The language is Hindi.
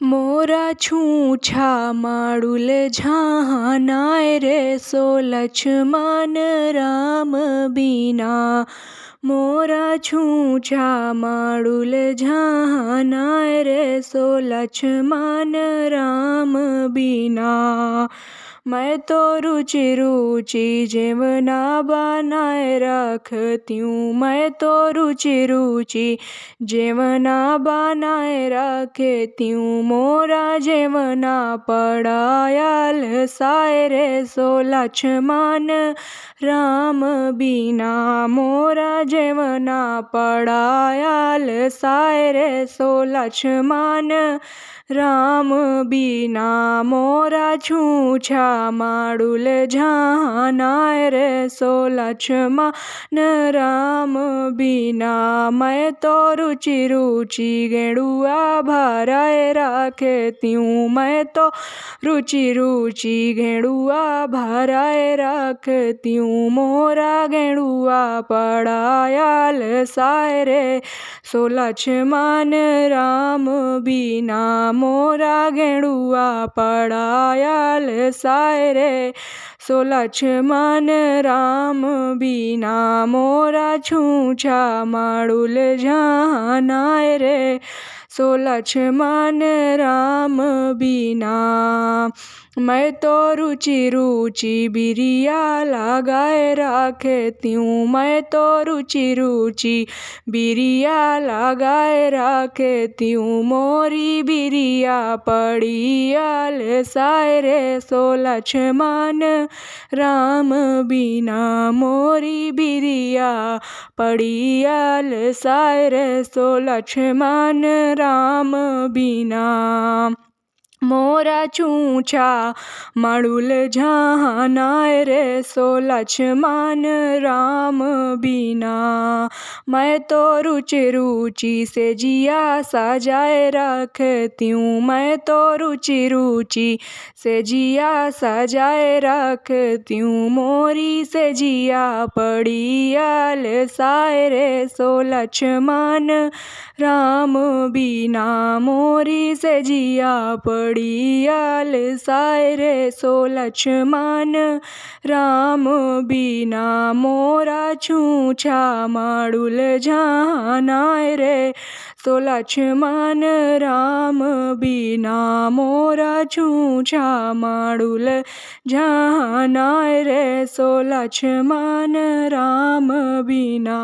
मोरा छूछा माड़ुल झानाय रे सो लक्ष्मण राम बीना। मोरा छूछा माड़ुल झानाय रे सो लक्ष्मण राम बीना। मैं तो रुचि रुचि जेवना बनाए रखती हूँ। मैं तो रुचि रुचि जेवना बनाए रखती हूँ। मोरा जेवना पड़ायल साय रे सो लक्ष्मण राम बीना। मोरा जेवना पड़ायल साय रे सो लक्ष्मण राम बीना। मोरा छूछा माड़ुल झानाय रे सो लक्ष्मण राम बीना। मैं तो रुचि रुचि गेड़ुआ भराए रखती हूँ। मैं तो रुचि रुचि गेड़ुआ भराए रखती हूँ। मोरा गेड़ुआ पड़ायल साय रे सो लक्ष्मण राम बीना। मोरा गेड़ुआ पड़ायल साय रे सो लक्ष्मण राम बीना। मोरा छूछा माड़ुल झानाय रे सो लक्ष्मण राम बीना। मैं तो रुचि रुचि बिरिया लगाए रखती हूँ। मैं तो रुचि रुचि बिरिया लगाए रखती हूँ। मोरी बिरिया पड़ियल साय रे सो लक्ष्मण राम बीना। मोरी बिरिया पड़ियल साय रे सो लक्ष्मण राम बीना। मोरा छूछा माड़ुल झानाय रे सो लक्ष्मण राम बीना। मैं तो रुचि रुचि से जिया सजाए रखती हूँ। मैं तो रुचि रुचि से जिया सजाए रखती हूँ। मोरी से जिया पड़ियल साय रे सो लक्ष्मण राम बीना। मोरी से जिया पड़ियल साय रे सो लक्ष्मण राम बीना। मोरा छूछा माड़ुल झानाय रे सो लक्ष्मण राम बीना। मोरा छूछा माड़ुल झानाय रे सो लक्ष्मण राम बीना।